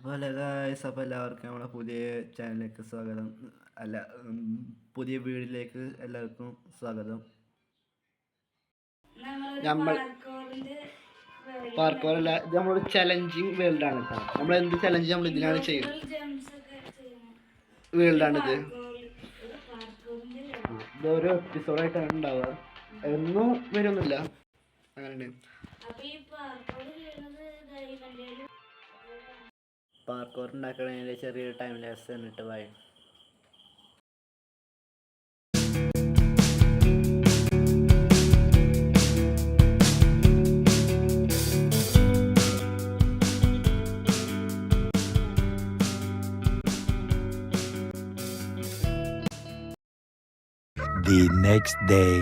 അപ്പോൾ hello guys, അപ്പോൾ എല്ലാവർക്കും നമ്മുടെ പുതിയ ചാനലിലേക്ക് സ്വാഗതം. അല്ല പുതിയ വീഡിയോയിലേക്ക് എല്ലാവർക്കും സ്വാഗതം. നമ്മൾ പാർക്കോറല്ല, ഇത് നമ്മളൊരു ചലഞ്ചിങ് വേൾഡാണ് കേട്ടോ. നമ്മൾ എന്ത് ചലഞ്ച് നമ്മൾ ഇതിലാണ് ചെയ്യുന്നത്. വേൾഡാണിത്. ഇതൊരു എപ്പിസോഡായിട്ടാണ് ഉണ്ടാവുക, എന്നും വരുന്നില്ല. അങ്ങനെ പാർക്കോർ ഉണ്ടാക്കണതിൻ്റെ ചെറിയൊരു ടൈം ലാപ്സ് തന്നിട്ട് വായി. The next day.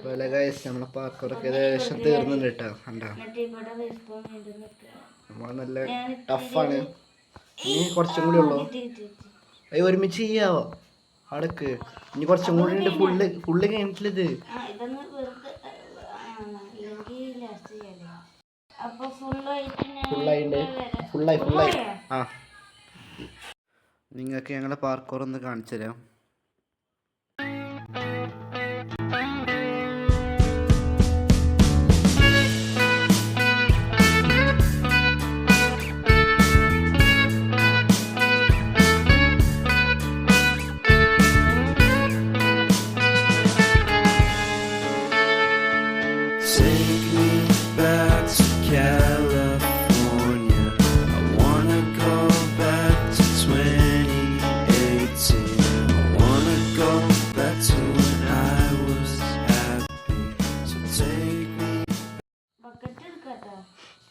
പോലെ ഗൈസ്, നമ്മളെ പാർക്കോറൊക്കെ ഏകദേശം തീർന്നില്ല കേട്ടോ. കണ്ടോ, നമ്മൾ നല്ല ടഫാണ്. ഇനി കുറച്ചും കൂടി ഉള്ളൂ. അത് ഒരുമിച്ച് ചെയ്യാവോ? അടക്ക് ഇനി കുറച്ചും കൂടി ഉണ്ട്. ഫുള്ള് കഴിഞ്ഞിട്ടില്ലത്. ഫുള്ളായി. ആ, നിങ്ങൾക്ക് ഞങ്ങളെ പാർക്കോർ ഒന്ന് കാണിച്ചു തരാം.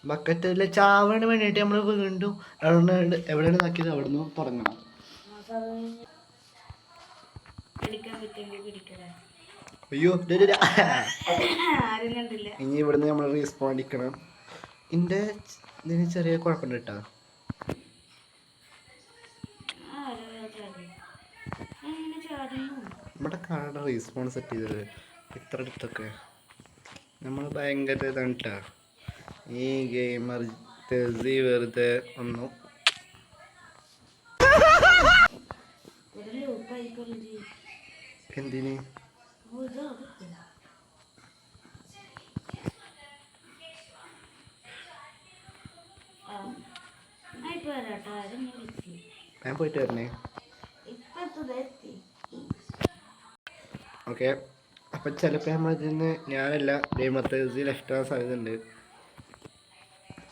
ബക്കറ്റിൽ ചാവാന് വേണ്ടിയിട്ട് നമ്മൾ വീണ്ടും എവിടെയാണ് ഇതാക്കിയത് അവിടെ നിന്ന് തുടങ്ങണം. അയ്യോ, ഇനി ഇവിടുന്ന് നമ്മൾ റീസ്പോൺ അടിക്കണം. ഇതിൻ്റെ ഇതിന് ചെറിയ കുഴപ്പമുണ്ട് കേട്ടോ. നമ്മുടെ കാർഡ് റീസ്പോൺ സെറ്റ് ചെയ്തത് ഇത്ര അടുത്തൊക്കെ നമ്മൾ ഭയങ്കര ഇതാണ് കേട്ടോ. ഈ ഗെയിമർ വെറുതെ ഒന്നു എന്തിന് ഞാൻ പോയിട്ട് വരണേ. ഓക്കെ, അപ്പം ചിലപ്പോൾ നമ്മളിതിന്ന് ഞാനല്ല ഗെയിമർ ലെഫ്റ്റ് ആവാൻ സാധ്യതയുണ്ട്.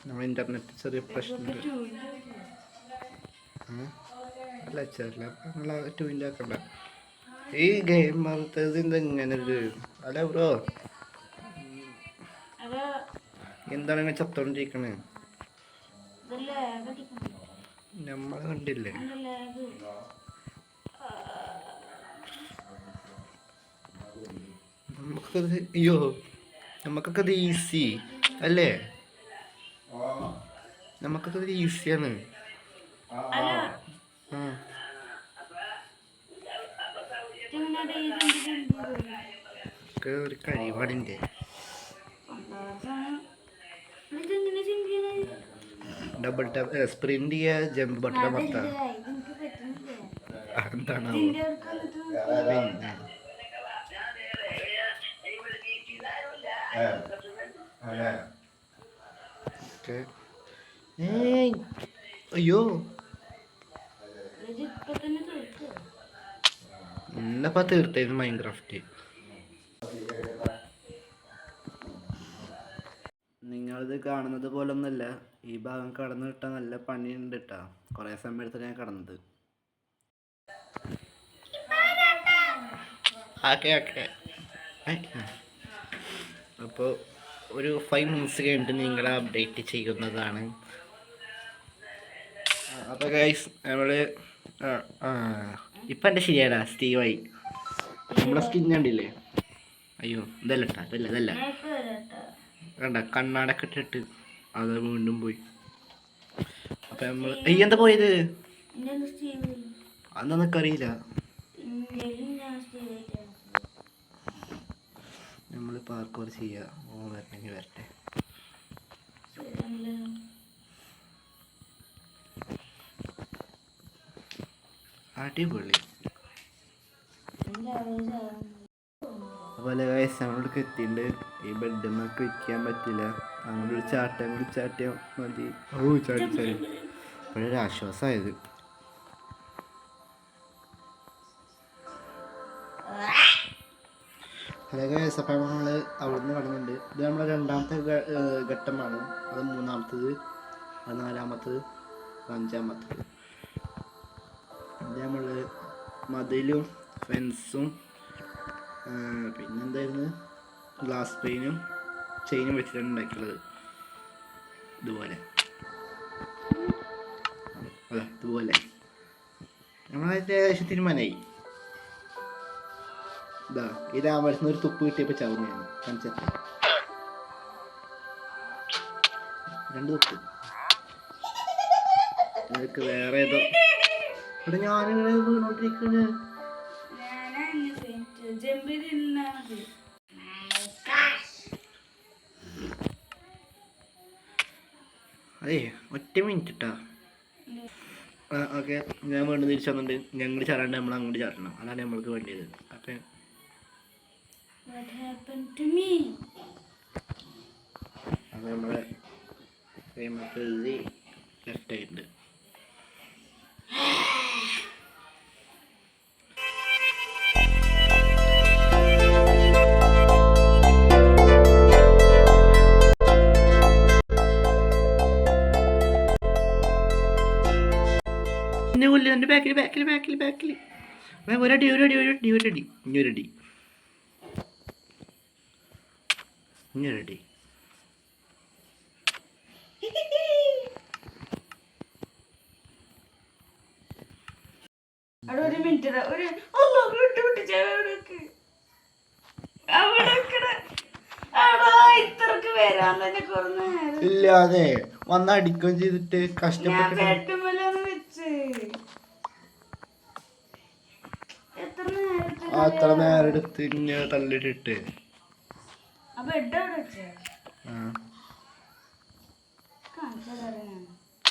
നമ്മൾ ഇൻ്റർനെറ്റ് ചെറിയ പ്രശ്നമുണ്ട്. അല്ല ചെറിയ നമ്മൾ ട്യൂൻ്റെ ആക്കണ്ട. ഈ ഗെയിം മറത്തതിൻ്റെ ഇങ്ങനെ ഒരു അല്ല ബ്രോ, എന്താണ് ഇങ്ങനെ ചത്തോണ്ടിരിക്കണേ? നമ്മൾ കണ്ടില്ലേ? നമുക്കത് അയ്യോ, നമുക്കൊക്കെ അത് ഈസി അല്ലേ? നമുക്കൊക്കെ ഇത് ഈസിയാണ്. ഒരു കഴിവാടിൻ്റെ ഡബിൾ ടാപ്പ് സ്പ്രിന്റ് ചെയ്യുക, ജമ്പ് ബട്ടൺ അമർത്താം. എന്താണ് അയ്യോ, എന്നപ്പ തീർത്തായിരുന്നു മൈൻക്രാഫ്റ്റ്. നിങ്ങളിത് കാണുന്നത് പോലെ ഒന്നുമല്ല. ഈ ഭാഗം കടന്നു കിട്ടാൻ നല്ല പണിയുണ്ട് കേട്ടോ. കുറേ സമയം എടുത്ത് ഞാൻ കടന്നത്. അപ്പോൾ ഒരു 5 മിനിറ്റ്സ് കഴിഞ്ഞിട്ട് നിങ്ങളെ അപ്ഡേറ്റ് ചെയ്യുന്നതാണ്. അപ്പോൾ ഗൈസ്, നമ്മൾ ഇപ്പം എൻ്റെ ശരിയാടാ സ്റ്റീവായി. നമ്മളെ സ്കിൻ കണ്ടില്ലേ? അയ്യോ, ഇതല്ല കേട്ടോ, ഇതല്ല കണ്ട കണ്ണാടൊക്കെ ഇട്ടിട്ട് അത് വീണ്ടും പോയി. അപ്പം നമ്മൾ എന്താ പോയത്? അതൊന്നും അറിയില്ല. നമ്മൾ പാർക്കോർ ചെയ്യുക. വരട്ടെ. അടിപൊളി. അതുപോലെ നമ്മളോടൊക്കെ എത്തിയിട്ടുണ്ട്. ഈ ബെഡ്മൊക്കെ വയ്ക്കാൻ പറ്റില്ല, അങ്ങനെ ഒരു ചാട്ടം കൂടി ചാട്ടിയാൽ മതി. ചാടി ഇപ്പോഴൊരു ആശ്വാസമായത്. അതൊക്കെ അപ്പം നമ്മൾ അവിടെ നിന്ന് കടന്നുണ്ട്. ഇത് നമ്മളെ രണ്ടാമത്തെ ഘട്ടമാണ്. അത് മൂന്നാമത്തത്, അത് നാലാമത്തത്, അഞ്ചാമത്തത്. ഇത് നമ്മൾ മതിലും ഫെൻസും പിന്നെന്തായിരുന്നു ഗ്ലാസ് പെയിനും ചെയിനും വെച്ചിട്ടാണ് ഉണ്ടാക്കിയുള്ളത്. ഇതുപോലെ അതെ, ഇതുപോലെ നമ്മളതിൻ്റെ ഏകദേശം തീരുമാനമായി. ഇതാ ഈ രാമരത്തിന് ഒരു തുപ്പ് കിട്ടിയപ്പോൾ ചാവും ഞാൻ കാണിച്ചത്. 2 തുപ്പ്. നിനക്ക് വേറെ ഏതോ ഇവിടെ ഞാനിങ്ങനെ വീണോണ്ടിരിക്കണ്. അതെ, 1 മിനിറ്റ് കേട്ടോ. ഓക്കെ, ഞാൻ വീണ്ടും തിരിച്ചു വന്നിട്ടുണ്ട്. ഞങ്ങൾ ചാടാണ്ട് നമ്മൾ അങ്ങോട്ട് ചാടണം, അതാണ് നമ്മൾക്ക് വേണ്ടിയത്. അപ്പം അത് നമ്മുടെ ലെഫ്റ്റ് ആയിട്ടുണ്ട്. പിന്നെ കൊല്ലി എൻ്റെ ബാക്കിൽ ഒരടി ഇഞ്ഞൊരടി. ഒരു മിനിറ്റ് ഇല്ലാതെ വന്ന് അടിക്കുകയും ചെയ്തിട്ട് കഷ്ടപ്പെട്ട് അത്ര നേരം എടുത്ത് ഇങ്ങനെ തള്ളിട്ടിട്ട്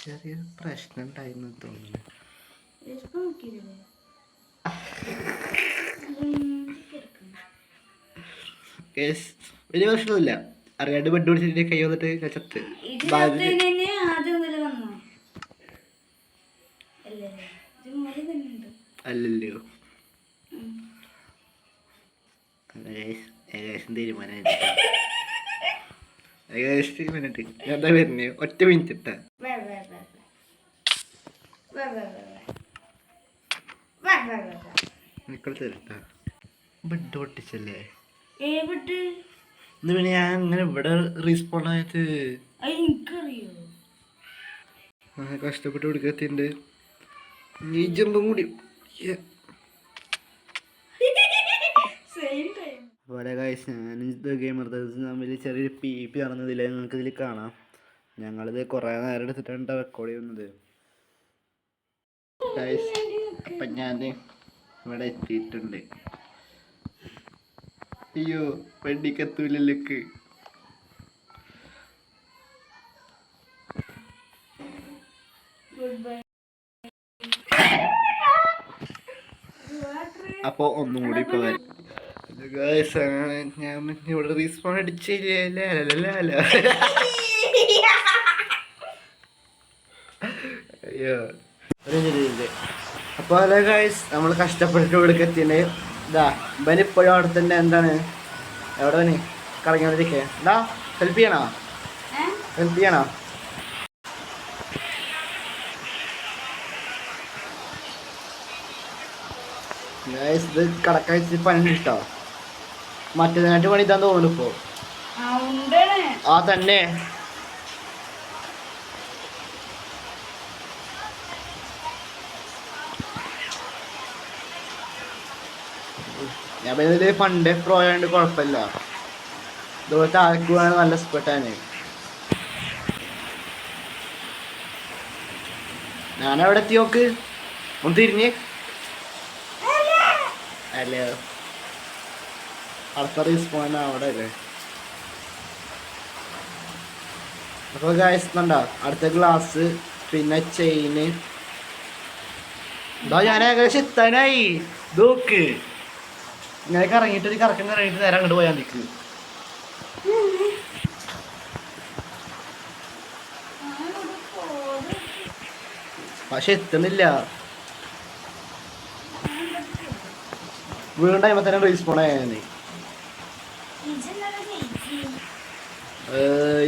ചെറിയൊരു പ്രശ്നം ഉണ്ടായിരുന്നു തോന്നുന്നു. വലിയ പ്രശ്നമില്ല. അറിയാണ്ട് ബെഡ് പിടിച്ചിട്ട് കൈ വന്നിട്ട് ചത്ത്. അല്ലല്ലോ, ഏകദേശം തീരുമാനമായിട്ട് എന്താ വരുന്നേ? 1 മിനിറ്റ് ഇട്ടാ തരട്ടാ. ബെഡ് പൊട്ടിച്ചല്ലേ ഇന്ന്. പിന്നെ ഞാൻ ഇങ്ങനെ ഇവിടെ റീസ്പോണ്ട് ആയത് കഷ്ടപ്പെട്ട് കൊടുക്കത്തിണ്ട്. ഈ ജമ്പും കൂടി അതുപോലെ ഞാനിത് ഗെയിമർ തമ്മിൽ ചെറിയൊരു PP നടന്നതില്ല, നിങ്ങൾക്ക് ഇതിൽ കാണാം. ഞങ്ങളിത് കുറേ നേരം എടുത്തിട്ടാണ് റെക്കോർഡ് ചെയ്യുന്നത്. അപ്പം ഞാൻ ഇവിടെ എത്തിയിട്ടുണ്ട്. അയ്യോ, വെടിക്കത്തൂലക്ക്. അപ്പോൾ ഒന്നും കൂടി ഇപ്പോൾ വരും. ഞാൻ ഇവിടെ റീസ്പോൺ അടിച്ചില്ല. അയ്യോ, അപ്പോൾ അല്ലേ ഗൈസ്, നമ്മൾ കഷ്ടപ്പെട്ടിട്ട് ഇവിടേക്ക് എത്തിയത്. ഇതാ ഇവൻ ഇപ്പോഴും അവിടെ തന്നെ. എന്താണ് എവിടെ വന് കറങ്ങിക്കൊണ്ടിരിക്കേ? എന്താ ഹെൽപ്പ് ചെയ്യണോ? ഗൈസ്, ഇത് കടക്കാഴ്ച പണി ഇട്ടോ. മറ്റേതിനായിട്ട് പണി ഇതാന്ന് തോന്നുന്നു ഇപ്പോ. ആ തന്നെ. ഞാൻ പിന്നെ പണ്ടേ പ്രോ ആയതുകൊണ്ട് കുഴപ്പമില്ല. ഇതുപോലത്തെ ആൾക്കുവാണ് നല്ല സ്പെട്ടാണ്. ഞാനവിടെ എത്തി നോക്ക്. ഒന്ന് തിരിഞ്ഞ് അല്ലേ, അടുത്ത റീസ്പോൺ അവിടെ അല്ലേ. അപ്പോൾ ഗായ്സ് കണ്ടോ, അടുത്ത ഗ്ലാസ്, പിന്നെ ചെയിന്, ഇതാ ഞാൻ ഏകദേശം എത്താനായി നോക്ക്. ഇങ്ങനെ കറങ്ങിയിട്ട് ഒരു കറക്കം കറങ്ങിയിട്ട് നേരെ അങ്ങോട്ട് പോയാൽ നിൽക്ക്. പക്ഷെ എത്തുന്നില്ല. വീണ്ടും കഴിയുമ്പോൾ തന്നെ റീസ്പോൺ ആയാൽ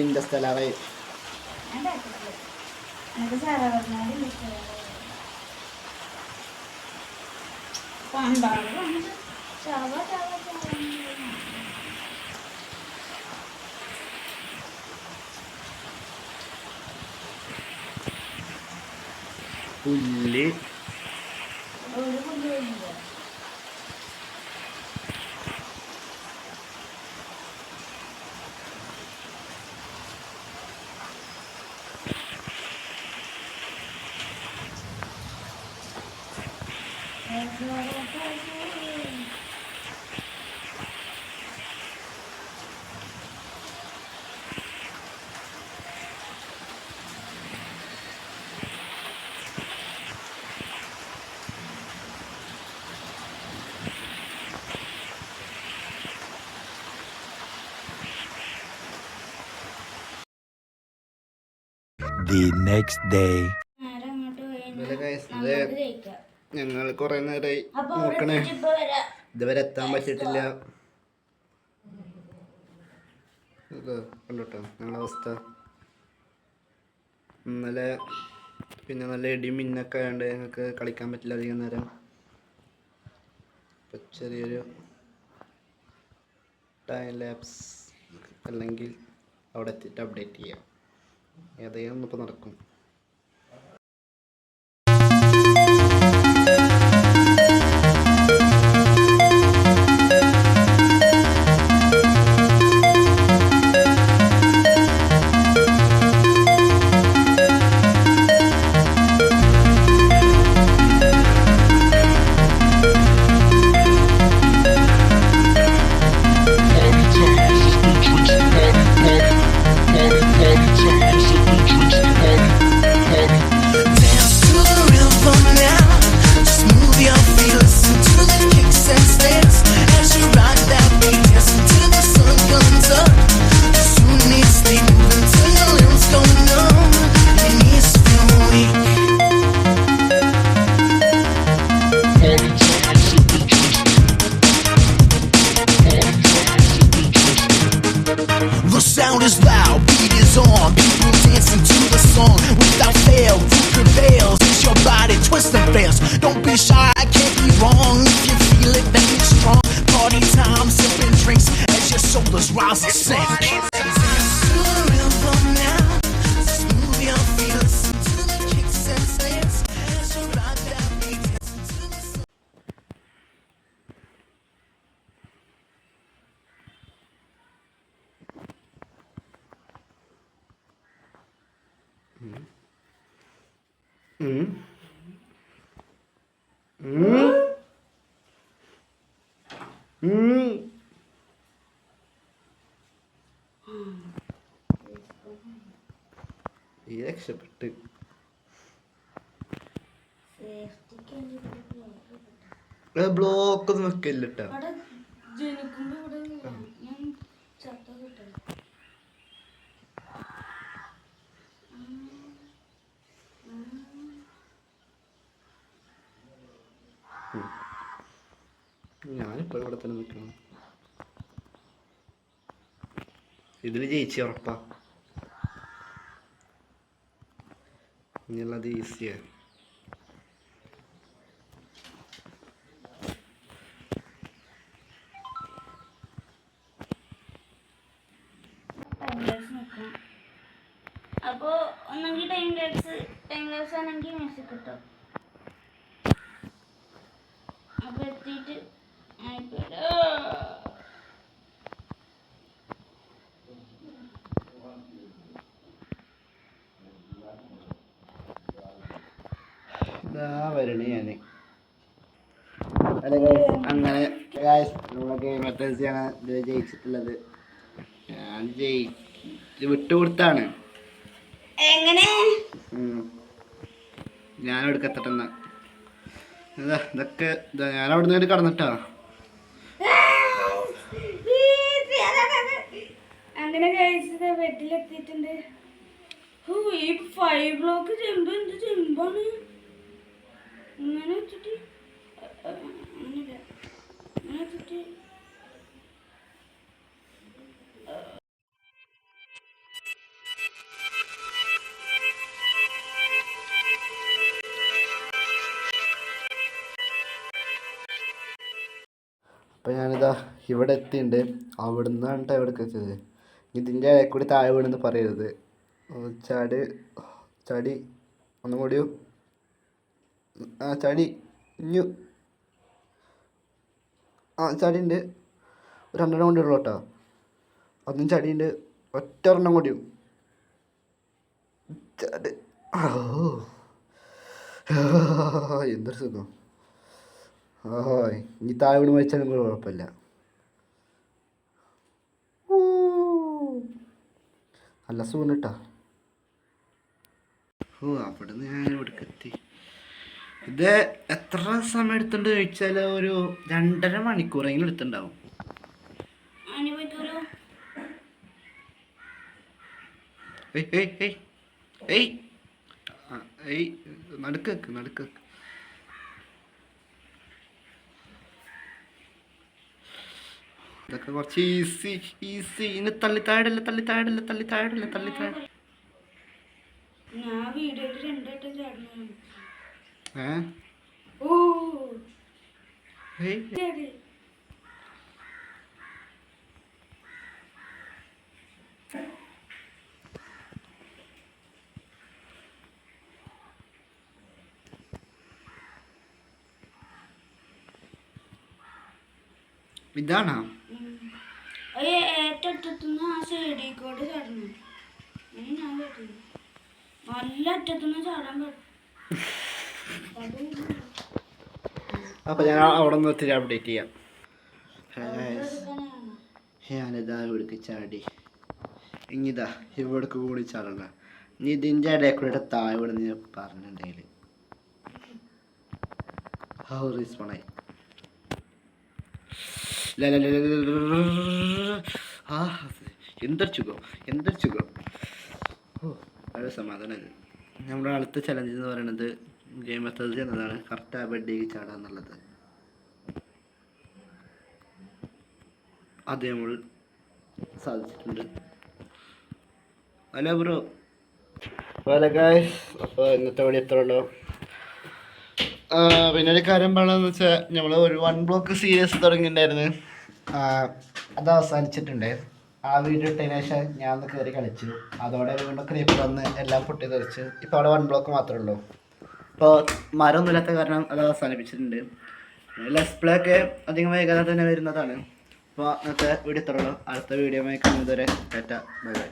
ഇന്റെ സ്ഥലമായി. പുല്ല് The next day. ഞങ്ങൾ കുറെ നേരമായി നോക്കണേ, ഇതുവരെ എത്താൻ പറ്റിയിട്ടില്ല. കണ്ടോട്ടോ ഞങ്ങളുടെ അവസ്ഥ. ഇന്നലെ പിന്നെ നല്ല ഇടി മിന്നൊക്കെ ആയതുകൊണ്ട് ഞങ്ങൾക്ക് കളിക്കാൻ പറ്റില്ല അധികം നേരം. ഇപ്പം ചെറിയൊരു ടൈം ലാപ്സ് അല്ലെങ്കിൽ അവിടെ എത്തിയിട്ട് അപ്ഡേറ്റ് ചെയ്യാം. ഏതെങ്കിലും ഒന്നിപ്പോൾ നടക്കും. The sound is loud, beat is on. People dancing to the song. Without fail, who prevails? Is your body twist and fails? Don't be shy, I can't be wrong. If you feel it, then you're strong. Party time, sipping drinks as your shoulders rise and sink. Dance to the rhythm now. Smooth your feet, listen to the kicks and snares. As you ride that beat, dancing to the song. ഈ രക്ഷപ്പെട്ട് block ഒന്നും വെക്കില്ലട്ടോ. ഞാനിപ്പോൾ ഇവിടെ തന്നെ നിൽക്കണം. ഇതിൽ ജയിച്ച് ഉറപ്പാ. ഇനിയുള്ളത് ഈസിയാണ്. അപ്പോ ഒന്നെങ്കിൽ ടൈം ലാപ്സ് ആണെങ്കിൽ മ്യൂസിക് കിട്ടും. അപ്പൊ എത്തിയിട്ട് വരണേ ഞാന് അങ്ങനെ നമ്മളൊക്കെ മറ്റേയാണ് ഇത് ജയിച്ചിട്ടുള്ളത്. ഞാൻ വിട്ടുകൊടുത്താണ്. എങ്ങനെ ഞാൻ എടുക്കത്തട്ടെന്ന ഇതൊക്കെ ഞാൻ അവിടെ നിന്ന് കടന്നിട്ടാ. അങ്ങനെ കഴിച്ചത് ബെഡിലെത്തിയിട്ടുണ്ട്. ഈ 5 ബ്ലോക്ക് ചെമ്പ് എന്ത് ചെമ്പാണ് ഇങ്ങനെ വെച്ചിട്ട് അങ്ങനെ വെച്ചിട്ട് അപ്പോൾ ഞാനിതാ ഇവിടെ എത്തിയിട്ടുണ്ട്. അവിടെ നിന്നാണ് എവിടേക്ക് വെച്ചത്. ഇതിൻ്റെ ഇടയിൽ കൂടി താഴെ വീണെന്ന് പറയരുത്. ചടി ഒന്നും കൂടിയോ. ചടി ഇഞ്ഞു ചടിയുണ്ട്. ഒരു 2 കൂടി ഉള്ളൂ കേട്ടോ. അതും ചടിയുണ്ട്. ഒറ്റ ഒരെണ്ണം കൂടിയും ചടി. എന്തൊരു സുഖം. ഇനി താഴെ വീണ് മരിച്ചാലും കുഴപ്പമില്ല. നല്ല സുഖം കേട്ടാ. അവിടെ നിന്ന് ഞാൻ ഇവിടേക്ക് എത്തി. ഇത് എത്ര സമയം എടുത്തിട്ടുണ്ട് ചോദിച്ചാൽ ഒരു 2.5 മണിക്കൂറെങ്കിലും എടുത്തിട്ടുണ്ടാവും. നടുക്ക് ഇതൊക്കെ കുറച്ച് ഈസി. ഇനി തള്ളിത്താഴല്ല. ഞാൻ വീഡിയോയിൽ 2 വട്ടം ചാടുന്നു. ഇതാണോ ഏറ്റത്തുനിന്ന് ആ സൈഡിൽ കൂടെ ചാടുന്നു. ഞാൻ കേട്ടില്ല. നല്ല അറ്റത്തുനിന്ന് ചാടാൻ പറ്റും. അപ്പോൾ ഞാൻ അവിടെ നിന്ന് ഒത്തിരി അപ്ഡേറ്റ് ചെയ്യാം. ഞാനിതാ ഇവിടേക്ക് ചാടി. ഇനിതാ ഇവിടേക്ക് കൂടി ചാടണ്ട. ഇനി ഇതിൻ്റെ ഇടയിൽ കൂടെ താഴെ ഇവിടെ നിന്ന് പറഞ്ഞിട്ടുണ്ടെങ്കിൽ റീസ്പോണായി. എന്തൊരു സുഖം. വളരെ സമാധാനം. നമ്മുടെ അടുത്ത ചലഞ്ച് എന്ന് പറയുന്നത് ഗെയിം മെത്തേഡ് എന്നതാണ്. കറക്റ്റ് ആ ബെഡിലേക്ക് ചാടുക എന്നുള്ളത്. അത് നമ്മൾ സാധിച്ചിട്ടുണ്ട്. Hello bro. അപ്പോൾ ഇന്നത്തെ വഴി എത്ര ഉണ്ടോ. പിന്നെ ഒരു കാര്യം പറയണമെന്ന് വെച്ചാൽ നമ്മൾ ഒരു 1 ബ്ലോക്ക് സീരീസ് തുടങ്ങിയിട്ടുണ്ടായിരുന്നു. അത് അവസാനിച്ചിട്ടുണ്ട്. ആ വീഡിയോ ഇട്ടതിന് ശേഷം ഞാൻ ഒന്ന് കയറി കളിച്ചു. അതോടെ വീണ്ടും ക്രീപ്പർ വന്ന് എല്ലാം പൊട്ടി തെറിച്ച് ഇപ്പോൾ അവിടെ 1 ബ്ലോക്ക് മാത്രമേ ഉള്ളൂ. അപ്പോൾ മരമൊന്നുമില്ലാത്ത കാരണം അത് അവസാനിപ്പിച്ചിട്ടുണ്ട്. ലെസ് പ്ലേ ഒക്കെ അധികം വൈകാതെ തന്നെ വരുന്നതാണ്. അപ്പോൾ ഇന്നത്തെ വീഡിയോ ഇത്രയുള്ളൂ. അടുത്ത വീഡിയോ കാണുന്നതുവരെ ടാറ്റ ബൈ ബൈ.